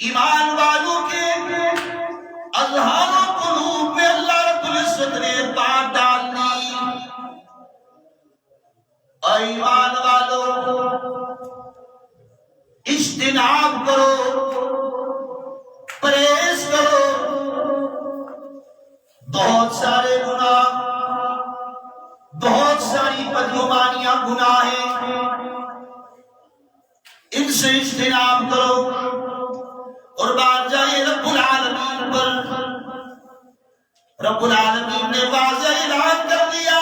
ایمان والوں کے اذہان و قلوب میں اللہ رب العزت نے بات ڈال دی. اے ایمان والوں، اجتناب کرو، پرہیز کرو. بہت سارے گناہ، بہت ساری بدگمانیاں گناہ ہیں، ان سے اجتناب کرو. قربان جائے رب العالمین پر. رب العالمین نے واضح اعلان کر دیا،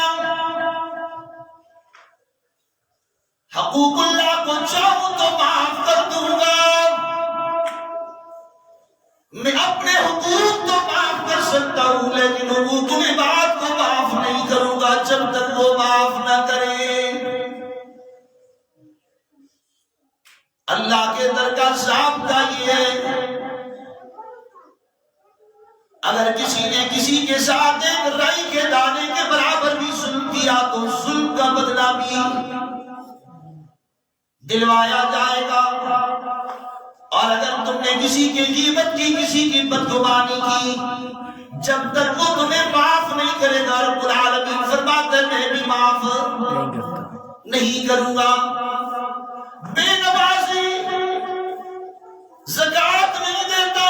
حقوق اللہ کو چاہوں تو معاف کر دوں گا. میں اپنے حقوق تو معاف کر سکتا ہوں، لیکن حقوق العباد کو معاف نہیں کروں گا جب تک وہ معاف نہ کرے. اللہ کے در کا ضابطہ یہ ہے، اگر کسی نے کسی کے ساتھ ایک رائی کے دانے کے برابر بھی ظلم کیا تو ظلم کا بدلہ بھی دلوایا جائے گا. اور اگر تم نے کسی کی غیبت کی، کسی کی بدگمانی کی، جب تک وہ تمہیں معاف نہیں کرے گا، رب العالمین فرماتا ہے میں بھی معاف نہیں کروں گا. بے نمازی زکوٰۃ نہیں دیتا،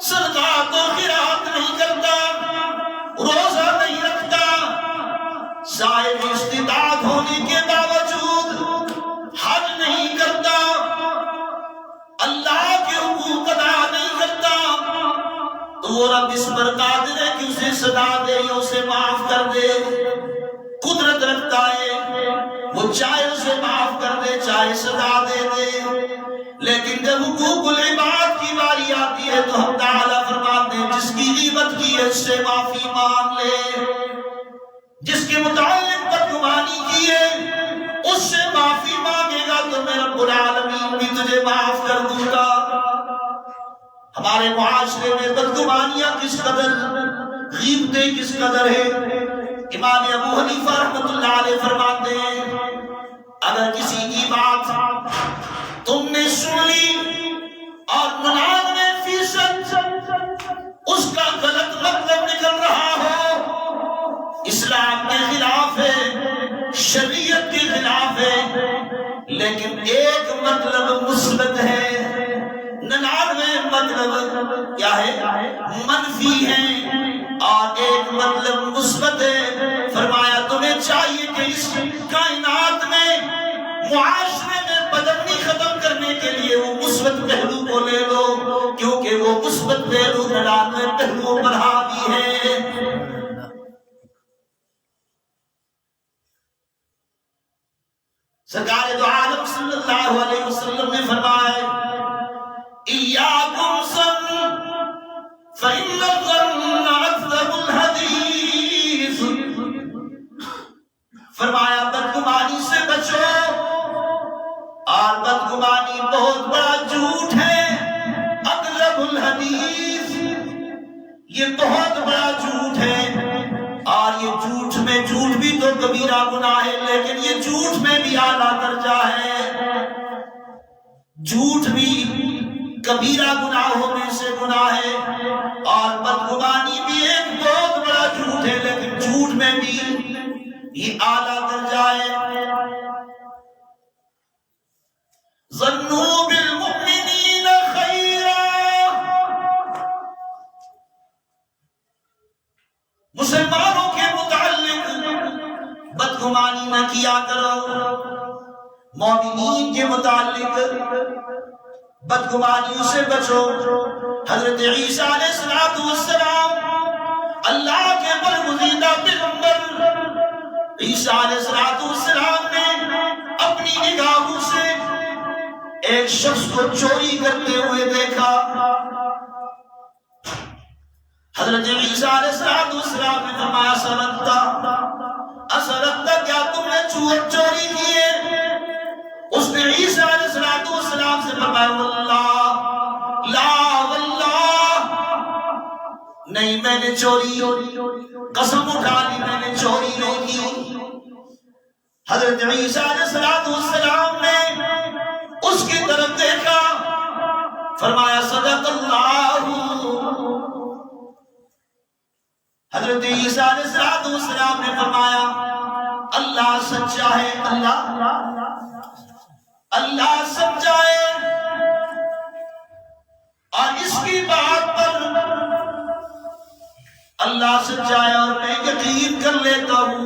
صدقات و خیرات نہیں کرتا، روزہ نہیں رکھتا، صاحب استطاعت ہونے کے باوجود حج نہیں کرتا، اللہ کے حقوق ادا نہیں کرتا، تو وہ رب اس پر قادر ہے کہ اسے سزا دے یا اسے معاف کر دے. قدرت رکھتا ہے، وہ چاہے اسے معاف کر دے چاہے سزا دے دے. لیکن جب حقوق العباد کی باری آتی ہے تو ہم تعالیٰ فرماتے ہیں جس کی غیبت کی ہے اس سے معافی مانگ لے، جس کے متعلق بدگمانی کی ہے اس سے معافی مانگے گا تو میں رب العالمین بھی تجھے معاف کر دوں گا. ہمارے معاشرے میں بدگمانیاں کس قدر، غیبتیں کس قدر ہے. امام ابو حنیفہ رحمۃ اللہ علیہ فرماتے ہیں اگر کسی کی بات تم نے سن لی اور 99% اس کا غلط مطلب نکل رہا ہو، اسلام کے خلاف ہے، شریعت کے خلاف ہے، لیکن ایک مطلب مثبت ہے، 99 مطلب کیا ہے، منفی ہے، اور ایک مطلب مثبت ہے. فرمایا تمہیں چاہیے کہ اس کائنات میں معاشرے میں بدبنی ختم کرنے کے لیے وہ مثبت پہلو کو لے لو، کیونکہ وہ مثبت پہلو 99 پہلوؤں پر حاوی ہے. سرکار دو عالم صلی اللہ علیہ وسلم نے فرمایا ایاکم ظن فإن الظن أكذب الحدیث. فرمایا بدگمانی سے بچو، اور بدگمانی بہت بڑا جھوٹ ہے. اکذب الحدیث، یہ بہت بڑا جھوٹ ہے، اور یہ جھوٹ میں جھوٹ بھی تو کبیرہ گناہ ہے، لیکن یہ جھوٹ میں بھی اعلیٰ درجہ ہے. جھوٹ بھی کبیرہ گناہوں میں سے گناہ ہے، اور بدگمانی بھی ایک بہت بڑا جھوٹ ہے، لیکن جھوٹ میں بھی یہ اعلیٰ درجہ ہے. ظنوا بالمؤمنین خیرا، مسلمانوں کے متعلق بدگمانی نہ کیا کرو، مومنین کے متعلق بدگمانیوں سے بچو. حضرت عیسیٰ علیہ السلام اللہ کے برگزیدہ پیغمبر عیسیٰ علیہ السلام نے اپنی نگاہوں سے ایک شخص کو چوری کرتے ہوئے دیکھا. حضرت عیسیٰ علیہ السلام نے فرمایا اسرقتا، کیا تم نے چوری کی ہے؟ اس نے عیسیٰ علیہ السلام سے فرمایا واللہ لا واللہ، نہیں میں نے چوری، قسم اٹھا لی میں نے چوری نہیں کی. حضرت عیسیٰ علیہ السلام نے اس کی طرف دیکھا، فرمایا صدق اللہ. حضرت عیسیٰ علیہ السلام نے فرمایا اللہ سچا ہے، اللہ سچا ہے، اور اس کی بات پر اللہ سچا ہے اور میں یقین کر لیتا ہوں،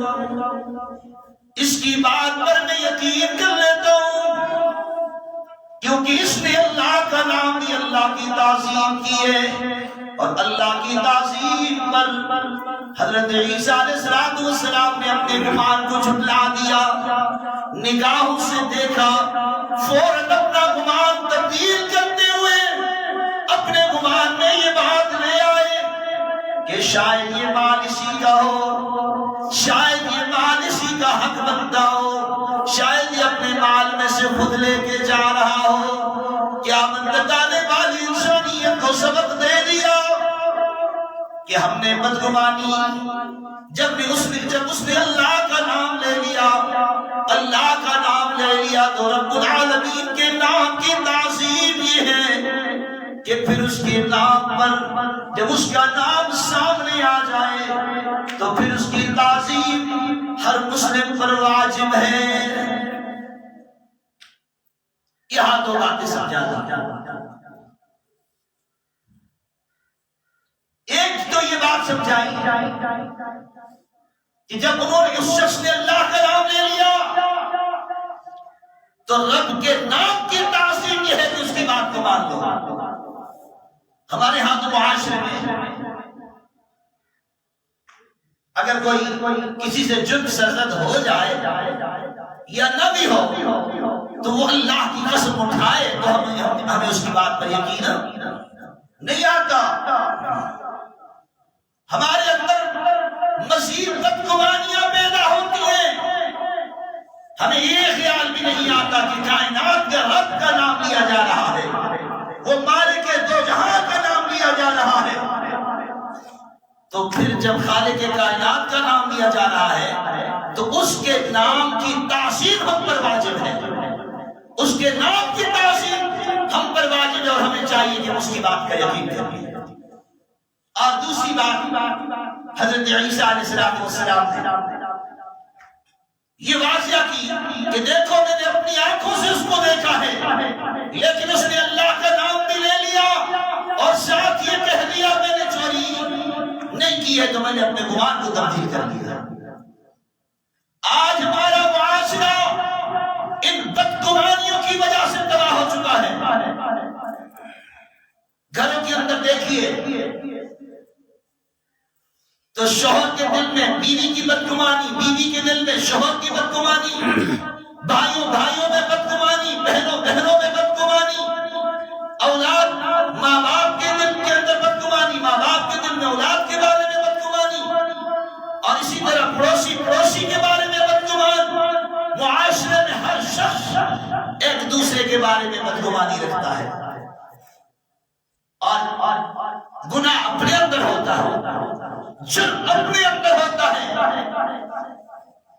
اس کی بات پر میں یقین کر لیتا ہوں، کیونکہ اس نے اللہ کا نام دی، اللہ کی تعظیم کی ہے، اور اللہ کی تعظیم پر حضرت عیسیٰ علیہ السلام نے اپنے گمان کو جھٹلا دیا، نگاہوں سے دیکھا، فوراً اپنا گمان تبدیل کرتے ہوئے اپنے گمان میں یہ بات لے آئے کہ شاید یہ مال اسی کا ہو، شاید یہ مال اسی کا حق بنتا ہو، شاید یہ اپنے مال میں سے خود لے کے جا رہا ہو. قیامت بتانے والی انسانیت کو سبق دے دیا کہ ہم نے بدگمانی جب اس نے اللہ کا نام لے لیا، اللہ کا نام لے لیا، تو رب العالمین کے نام کی تعظیم یہ ہے کہ پھر اس کے نام پر جب اس کا نام سامنے آ جائے تو پھر اس کی تعظیم ہر مسلم پر واجب ہے. یہاں دو باتیں سمجھا دیں. ایک تو یہ بات سمجھائی کہ جب انہوں نے اس شخص نے اللہ کا نام لے لیا تو رب کے نام کی تعظیم یہ ہے کہ اس کی بات کو مان لو. ہمارے ہاں تو معاشرے میں اگر کوئی کسی سے جرم سرزد ہو جائے یا نہ بھی ہو تو وہ اللہ کی قسم اٹھائے تو ہمیں اس کی بات پر یقین نہیں آتا. ہمارے اندر مزید بدگمانیاں پیدا ہوتی ہیں، ہمیں یہ خیال بھی نہیں آتا کہ کائنات کے رب کا نام لیا جا رہا ہے، وہ مالک دو جہاں کا نام لیا جا رہا ہے. تو پھر جب خالق کائنات کا نام لیا جا رہا ہے تو اس کے نام کی تعظیم ہم پر واجب ہے، اس کے نام کی تعظیم ہم پر واجب ہے، اور ہمیں چاہیے کہ اس کی بات کا یقین کریں. اور دوسری بات حضرت عیسیٰ علیہ السلام نے یہ واضح کی کہ دیکھو میں نے اپنی آنکھوں سے اس کو دیکھا ہے، لیکن اس نے اللہ کا نام بھی لے لیا اور ساتھ یہ کہہ دیا میں نے چوری نہیں کی ہے، تو میں نے اپنے گمان کو تبدیل کر دیا. آج ہمارا معاشرہ ان بدگمانیوں کی وجہ سے تباہ ہو چکا ہے. گھروں کے اندر دیکھیے تو شوہر کے دل میں بیوی کی بدگمانی، بیوی کے دل میں شوہر کی بدگمانی، بھائیوں میں بدگمانی، بہنوں میں بدگمانی، اولاد ماں باپ کے دل کے اندر بدگمانی، ماں باپ کے دل میں اولاد کے بارے میں بدگمانی، اور اسی طرح پڑوسی کے بارے میں بدگمان. معاشرے میں ہر شخص ایک دوسرے کے بارے میں بدگمانی رکھتا ہے، اور گناہ اپنے اندر ہوتا ہے، جرم اپنے اندر ہوتا ہے،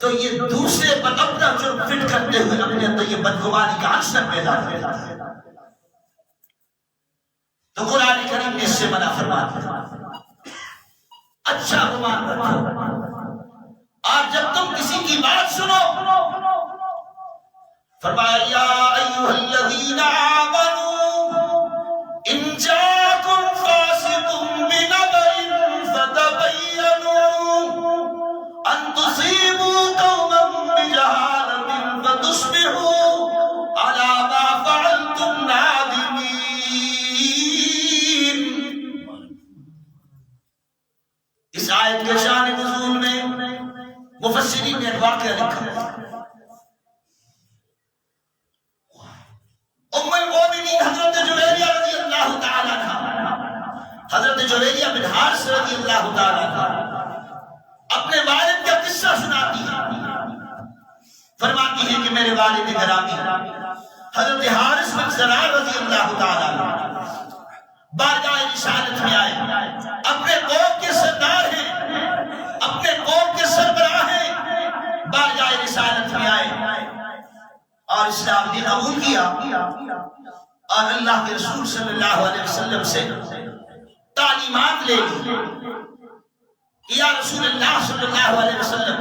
تو یہ دوسرے پر اپنا جرم فٹ کرتے ہوئے اپنے اندر یہ بدگمانی کا عنصر پیدا کرتا ہے. تو قرآن کریم نے اس سے منع فرمایا اچھا گمان رکھو، اور جب تم کسی کی بات سنو فرمایا یا ایھا الذین آمنوا ان جاءکم فاسق بنبأ فتبینوا ان تصیبوا قوما بجہالة فتصبحوا علی ما فعلتم نادمین. اس آیت کے شان نزول میں مفسرین نے ایک واقعہ لکھا ہے. ام المؤمنین حضرت جویریہ رضی اللہ تعالیٰ عنہ، حضرت جویریہ بن حارث رضی اللہ تعالیٰ عنہ اپنے والد کا قصہ سناتی ہے. فرماتی ہے کہ میرے والد گرامی حضرت حارث بن زرار رضی اللہ تعالیٰ عنہ بارگاہ رسالت میں آئے، اپنے قوم کے سردار ہیں، اپنے قوم کے سربراہ ہیں، بارگاہ رسالت میں آئے اور اسلام دین قبول کیا اور اللہ کے رسول صلی اللہ علیہ وسلم سے تعلیمات لے لی. یا رسول اللہ صلی اللہ علیہ وسلم